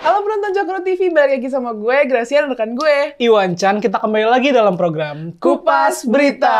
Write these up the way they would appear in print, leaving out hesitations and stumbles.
Halo penonton Cokro TV, balik lagi sama gue, Gracia dan rekan gue Iwan Chan, kita kembali lagi dalam program Kupas Berita.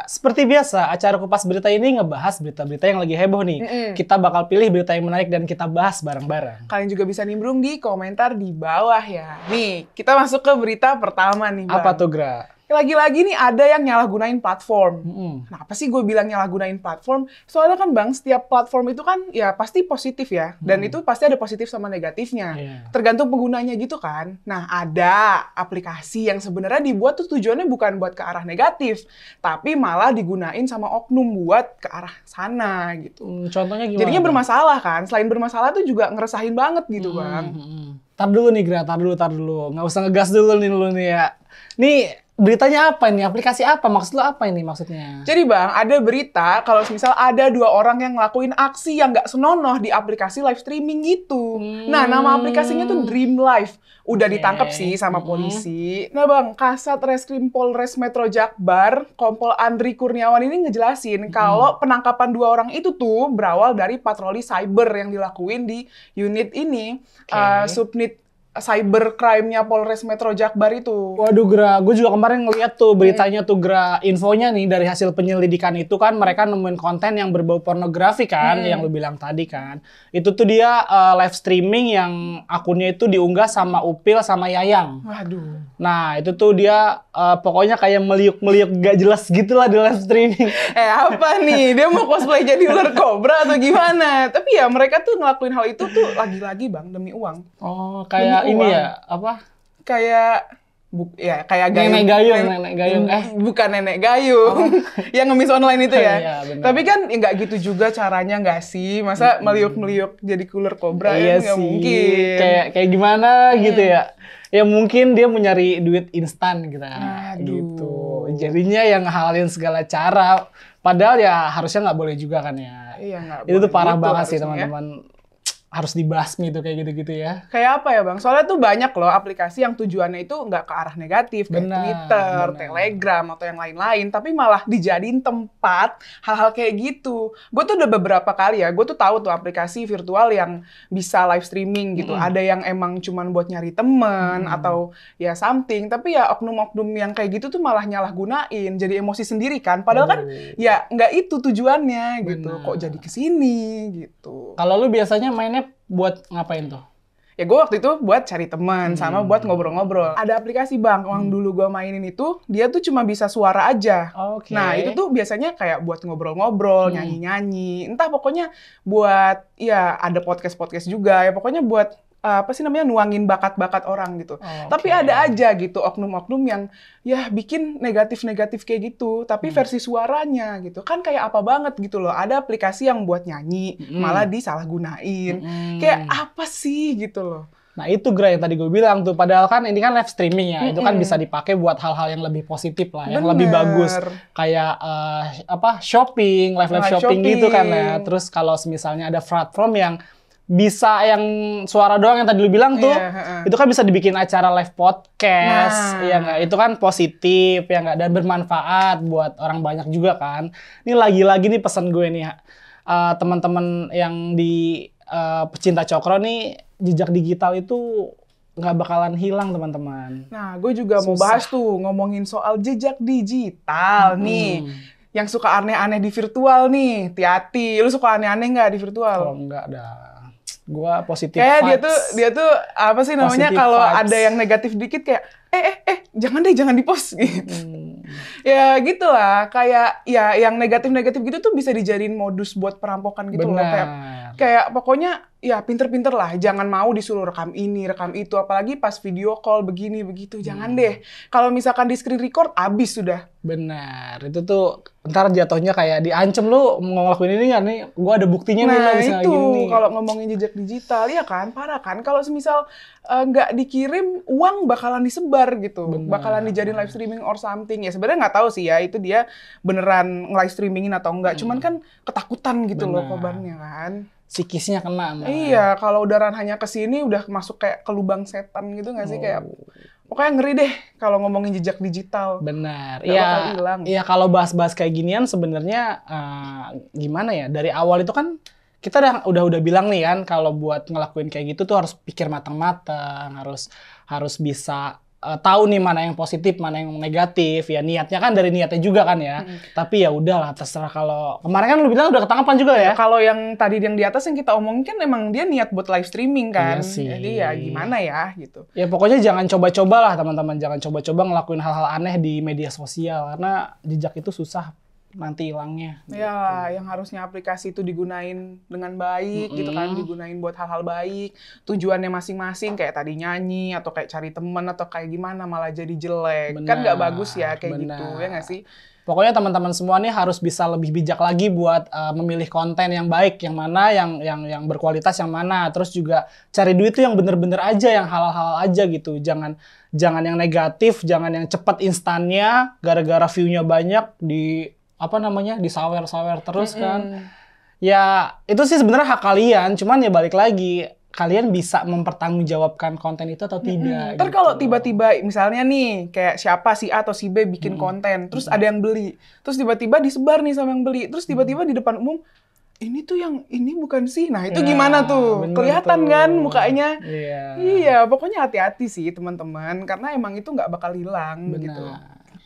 Seperti biasa, acara Kupas Berita ini ngebahas berita-berita yang lagi heboh nih. Kita bakal pilih berita yang menarik dan kita bahas bareng-bareng. Kalian juga bisa nimbrung di komentar di bawah ya. Nih, kita masuk ke berita pertama nih, Bang. Apa tuh, Gra? Lagi-lagi nih ada yang nyalahgunain platform. Kenapa sih gue bilang nyalahgunain platform? Soalnya kan Bang, setiap platform itu kan ya pasti positif ya. Dan itu pasti ada positif sama negatifnya. Tergantung penggunanya gitu kan. Nah, ada aplikasi yang sebenarnya dibuat tuh tujuannya bukan buat ke arah negatif. Tapi malah digunain sama oknum buat ke arah sana gitu. Contohnya gimana? Jadinya bermasalah kan. Selain bermasalah tuh juga ngeresahin banget gitu Bang. Tar dulu nih, Gra. Tar dulu. Nggak usah ngegas dulu nih ya. Nih, beritanya apa ini? Aplikasi apa? Maksud lo apa ini maksudnya? Jadi Bang, ada berita kalau misal ada 2 orang yang ngelakuin aksi yang nggak senonoh di aplikasi live streaming gitu. Nah, nama aplikasinya tuh Dream Life. Udah ditangkap sih sama polisi. Nah Bang, Kasat Reskrim Polres Metro Jakbar, Kompol Andri Kurniawan ini ngejelasin kalau penangkapan 2 orang itu tuh berawal dari patroli cyber yang dilakuin di unit ini, subnit cybercrime-nya Polres Metro Jakbar itu. Waduh, Gra, gue juga kemarin ngeliat tuh beritanya tuh, Gra. Infonya nih dari hasil penyelidikan itu kan mereka nemuin konten yang berbau pornografi kan, yang lu bilang tadi kan. Itu tuh dia live streaming yang akunnya itu diunggah sama Upil sama Yayang. Waduh. Nah, itu tuh dia pokoknya kayak meliuk-meliuk gak jelas gitu lah di live streaming. Apa nih? Dia mau cosplay jadi ular kobra atau gimana? Tapi ya mereka tuh ngelakuin hal itu tuh lagi-lagi Bang, demi uang. Oh, kayak ini ya, apa? Kayak kayak nenek gayung. Bukan nenek gayung. Yang ngemis online itu ya. Iya, tapi kan nggak gitu juga caranya nggak sih? Masa meliuk-meliuk jadi ular kobra iya nggak sih. mungkin. Kayak gimana gitu ya. Ya mungkin dia mau nyari duit instan gitu. Gitu. Jadinya yang ngehalalin segala cara. Padahal ya harusnya nggak boleh juga kan ya. Iya, nggak itu boleh tuh parah gitu banget sih harusnya. teman-teman. Harus dibasmi tuh kayak gitu-gitu ya. Kayak apa ya Bang? Soalnya tuh banyak loh aplikasi yang tujuannya itu nggak ke arah negatif. Kayak Twitter, Telegram, atau yang lain-lain. Tapi malah dijadiin tempat hal-hal kayak gitu. Gue tuh udah beberapa kali ya, gue tuh tahu tuh aplikasi virtual yang bisa live streaming gitu. Ada yang emang cuman buat nyari temen atau ya something. Tapi ya oknum-oknum yang kayak gitu tuh malah nyalahgunain. Jadi emosi sendiri kan. Padahal kan ya nggak itu tujuannya gitu. Kok jadi kesini gitu. Kalau lu biasanya mainnya buat ngapain tuh? Ya gue waktu itu buat cari teman sama buat ngobrol-ngobrol. Ada aplikasi Bang, yang dulu gue mainin itu, dia tuh cuma bisa suara aja. Nah itu tuh biasanya kayak buat ngobrol-ngobrol, nyanyi-nyanyi. Entah pokoknya buat, ya ada podcast-podcast juga. Ya pokoknya buat, nuangin bakat-bakat orang gitu. Tapi ada aja gitu oknum-oknum yang ya bikin negatif-negatif kayak gitu. Tapi versi suaranya gitu. Kan kayak apa banget gitu loh. Ada aplikasi yang buat nyanyi, malah disalahgunain. Kayak apa sih gitu loh. Nah itu Gra yang tadi gue bilang tuh, padahal kan ini kan live streaming ya, itu kan bisa dipakai buat hal-hal yang lebih positif lah, yang lebih bagus, kayak shopping, live shopping gitu kan ya. Terus kalau misalnya ada platform yang bisa yang suara doang yang tadi lu bilang tuh, itu kan bisa dibikin acara live podcast, ya nggak? Itu kan positif, ya nggak? Dan bermanfaat buat orang banyak juga kan. Ini lagi-lagi nih pesan gue nih, teman-teman yang di pecinta Cokro nih, jejak digital itu nggak bakalan hilang teman-teman. Nah, gue juga mau bahas tuh ngomongin soal jejak digital nih. Yang suka aneh-aneh di virtual nih, hati-hati. Lu suka aneh-aneh nggak di virtual? Oh enggak dah. Gua positif kayak vibes. dia tuh apa sih namanya kalau ada yang negatif dikit kayak jangan di-post gitu. Ya gitulah, kayak ya yang negatif-negatif gitu tuh bisa dijadiin modus buat perampokan gitu loh. Kayak pokoknya ya pinter-pinter lah, jangan mau disuruh rekam ini, rekam itu, apalagi pas video call begini begitu. Jangan deh. Kalau misalkan di screen record abis sudah. Benar. Itu tuh ntar jatuhnya kayak diancem, lu mau ngelakuin ini nggak nih? Gua ada buktinya nih. Nah itu kalau ngomongin jejak digital ya kan parah kan. Kalau semisal nggak dikirim, uang bakalan disebar gitu. Bakalan dijadiin live streaming or something. Ya sebenarnya nggak tahu sih ya itu dia beneran nge-live streamingin atau enggak. Cuman kan ketakutan gitu loh korbannya kan. Psikisnya kena. Iya, kalau udah ranahnya ke sini udah masuk kayak ke lubang setan gitu nggak sih? Kayak pokoknya ngeri deh kalau ngomongin jejak digital. Benar. Iya, kalau bahas-bahas kayak ginian sebenarnya gimana ya? Dari awal itu kan kita udah bilang nih kan kalau buat ngelakuin kayak gitu tuh harus pikir matang-matang, harus bisa tahu nih mana yang positif, mana yang negatif. Ya niatnya kan dari niatnya juga kan ya. Tapi ya udahlah terserah. Kalau kemarin kan lu bilang udah ketangkapan juga ya. Kalau yang tadi yang di atas yang kita omongin kan emang dia niat buat live streaming kan. Iya sih. Jadi ya gimana ya gitu. Ya pokoknya jangan coba-coba lah teman-teman. Jangan coba-coba ngelakuin hal-hal aneh di media sosial. Karena jejak itu susah nanti hilangnya. Ya, yang harusnya aplikasi itu digunain dengan baik gitu kan, digunain buat hal-hal baik, tujuannya masing-masing kayak tadi nyanyi atau kayak cari teman atau kayak gimana malah jadi jelek. Kan nggak bagus ya kayak gitu, ya nggak sih? Pokoknya teman-teman semua nih harus bisa lebih bijak lagi buat memilih konten yang baik, yang mana yang berkualitas, yang mana. Terus juga cari duit tuh yang bener-bener aja, yang halal-halal aja gitu. Jangan yang negatif, jangan yang cepat instannya gara-gara view-nya banyak disawer-sawer terus kan. Ya itu sih sebenarnya hak kalian, cuman ya balik lagi kalian bisa mempertanggungjawabkan konten itu atau tidak. Ntar kalau tiba-tiba misalnya nih kayak siapa si A atau si B bikin konten, terus ada yang beli, terus tiba-tiba disebar nih sama yang beli, terus tiba-tiba di depan umum ini tuh yang ini bukan sih. Nah, itu gimana tuh? Kelihatan tuh kan mukanya? Iya, pokoknya hati-hati sih teman-teman karena emang itu nggak bakal hilang gitu.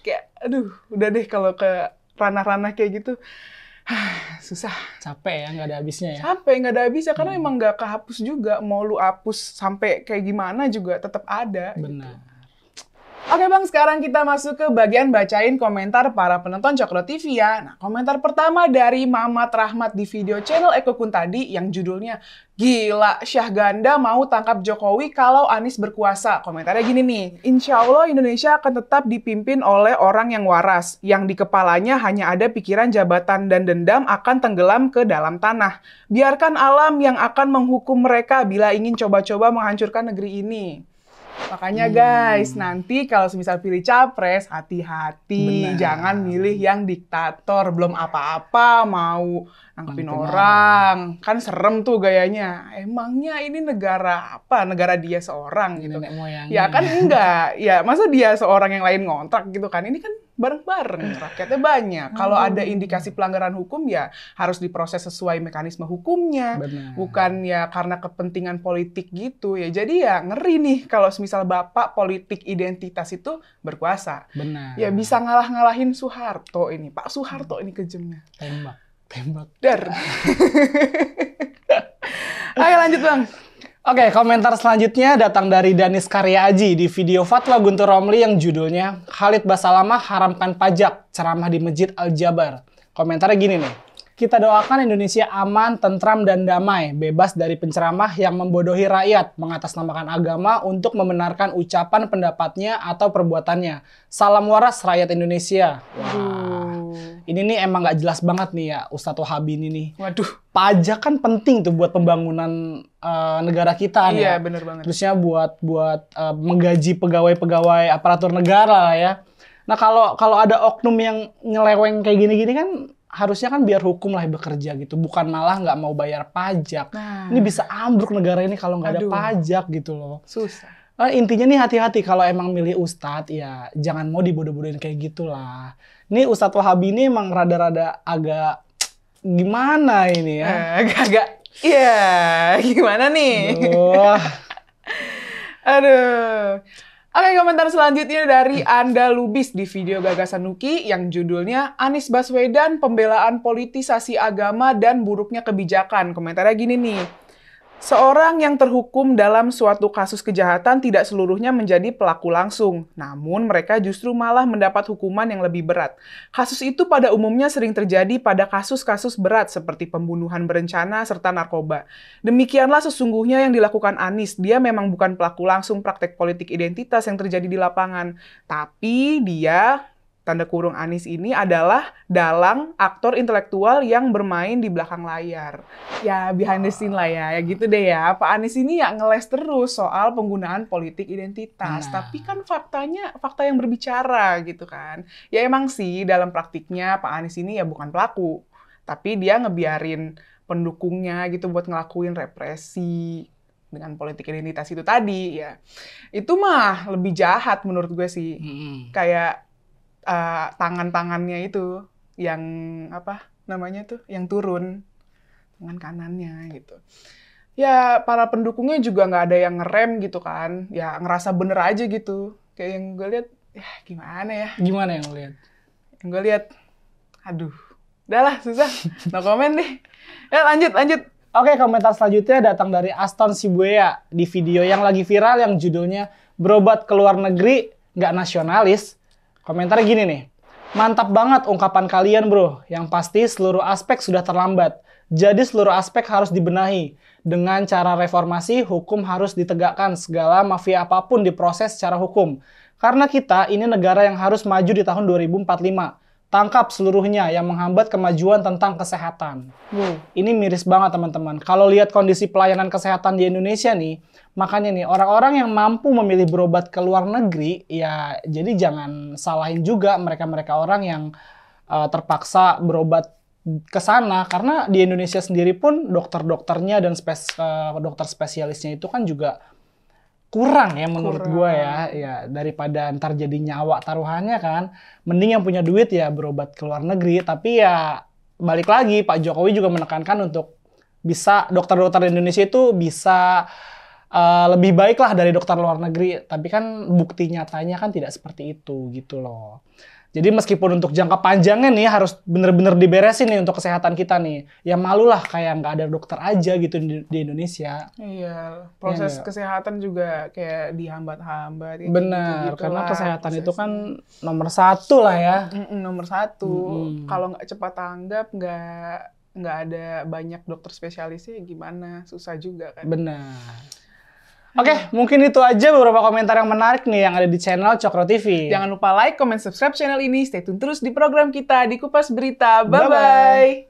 Kayak aduh, udah deh kalau ke ranah-ranah kayak gitu susah. Capek ya, nggak ada habisnya ya? Capek, nggak ada habisnya karena emang nggak kehapus juga. Mau lu hapus sampai kayak gimana juga tetap ada. Benar. Gitu. Oke Bang, sekarang kita masuk ke bagian bacain komentar para penonton Cokro TV ya. Nah, komentar pertama dari Mamat Rahmat di video channel Eko Kun tadi yang judulnya Gila, Syahganda mau tangkap Jokowi kalau Anies berkuasa. Komentarnya gini nih, Insya Allah Indonesia akan tetap dipimpin oleh orang yang waras, yang di kepalanya hanya ada pikiran jabatan dan dendam akan tenggelam ke dalam tanah. Biarkan alam yang akan menghukum mereka bila ingin coba-coba menghancurkan negeri ini. Makanya guys, nanti kalau misal pilih capres, hati-hati. Jangan milih yang diktator. Belum apa-apa, mau nangkepin orang. Kan serem tuh gayanya. Emangnya ini negara apa? Negara dia seorang gitu. Ya kan enggak. Ya masa dia seorang yang lain ngontrak gitu kan. Ini kan bareng-bareng, rakyatnya banyak. Kalau ada indikasi pelanggaran hukum ya harus diproses sesuai mekanisme hukumnya. Bukan ya karena kepentingan politik gitu ya. Jadi ya ngeri nih kalau misal Bapak politik identitas itu berkuasa. Ya bisa ngalah-ngalahin Soeharto ini. Pak Soeharto ini kejamnya. Tembak. Dar. Ayo lanjut Bang. Oke, komentar selanjutnya datang dari Danis Karya Aji di video Fatwa Guntur Romli yang judulnya Khalid Basalamah haramkan pajak, ceramah di Masjid Al-Jabar. Komentarnya gini nih, kita doakan Indonesia aman, tentram, dan damai, bebas dari penceramah yang membodohi rakyat, mengatasnamakan agama untuk membenarkan ucapan pendapatnya atau perbuatannya. Salam waras rakyat Indonesia. Ini nih emang nggak jelas banget nih ya Ustadz Wahabi ini nih. Waduh. Pajak kan penting tuh buat pembangunan negara kita nih. Iya, bener banget. Terusnya buat menggaji pegawai-pegawai aparatur negara lah ya. Nah kalau ada oknum yang nyeleweng kayak gini-gini kan harusnya kan biar hukum lah bekerja gitu. Bukan malah nggak mau bayar pajak. Ini bisa ambruk negara ini kalau nggak ada pajak gitu loh. Susah. Intinya nih hati-hati kalau emang milih Ustadz ya jangan mau dibodoh-bodohin kayak gitulah. Ini Ustadz Wahabi ini emang rada-rada agak gimana ini ya? Gimana nih? Aduh. Oke, komentar selanjutnya dari Anda Lubis di video Gagasan Nuki yang judulnya Anies Baswedan pembelaan politisasi agama dan buruknya kebijakan. Komentarnya gini nih. Seorang yang terhukum dalam suatu kasus kejahatan tidak seluruhnya menjadi pelaku langsung, namun mereka justru malah mendapat hukuman yang lebih berat. Kasus itu pada umumnya sering terjadi pada kasus-kasus berat seperti pembunuhan berencana serta narkoba. Demikianlah sesungguhnya yang dilakukan Anies. Dia memang bukan pelaku langsung praktek politik identitas yang terjadi di lapangan, tapi dia tanda kurung Anies ini adalah dalang aktor intelektual yang bermain di belakang layar. Ya behind the scene lah ya gitu deh ya. Pak Anies ini ya ngeles terus soal penggunaan politik identitas. Tapi kan faktanya fakta yang berbicara gitu kan. Ya emang sih dalam praktiknya Pak Anies ini ya bukan pelaku. Tapi dia ngebiarin pendukungnya gitu buat ngelakuin represi dengan politik identitas itu tadi ya. Itu mah lebih jahat menurut gue sih. Kayak tangan-tangannya itu yang apa namanya tuh yang turun tangan kanannya gitu. Ya para pendukungnya juga nggak ada yang ngerem gitu kan, ya ngerasa bener aja gitu. Kayak yang gue lihat, ya gimana ya? Gimana yang lo lihat? Yang gue lihat, aduh, udahlah susah, no komen deh. Ya lanjut. Oke, komentar selanjutnya datang dari Aston Sibuya di video yang lagi viral yang judulnya berobat ke luar negeri nggak nasionalis. Komentarnya gini nih, mantap banget ungkapan kalian bro, yang pasti seluruh aspek sudah terlambat. Jadi seluruh aspek harus dibenahi. Dengan cara reformasi, hukum harus ditegakkan. Segala mafia apapun diproses secara hukum. Karena kita ini negara yang harus maju di tahun 2045. Tangkap seluruhnya yang menghambat kemajuan tentang kesehatan. Ini miris banget teman-teman. Kalau lihat kondisi pelayanan kesehatan di Indonesia nih, makanya nih orang-orang yang mampu memilih berobat ke luar negeri, ya jadi jangan salahin juga mereka-mereka orang yang terpaksa berobat ke sana, karena di Indonesia sendiri pun dokter-dokternya dan dokter spesialisnya itu kan juga kurang ya menurut gue ya daripada ntar jadi nyawa taruhannya kan, mending yang punya duit ya berobat ke luar negeri. Tapi ya balik lagi Pak Jokowi juga menekankan untuk bisa dokter-dokter Indonesia itu bisa lebih baik lah dari dokter luar negeri, tapi kan bukti nyatanya kan tidak seperti itu gitu loh. Jadi meskipun untuk jangka panjangnya nih harus bener-bener diberesin nih untuk kesehatan kita nih. Ya malulah kayak nggak ada dokter aja gitu di Indonesia. Iya, proses kesehatan juga kayak dihambat-hambat. Bener, gitu karena kesehatan prosesnya itu kan nomor satu lah ya. Nomor satu. Kalau nggak cepat tanggap, nggak ada banyak dokter spesialisnya gimana? Susah juga kan. Benar. Oke, mungkin itu aja beberapa komentar yang menarik nih yang ada di channel Cokro TV. Jangan lupa like, comment, subscribe channel ini. Stay tune terus di program kita di Kupas Berita. Bye-bye.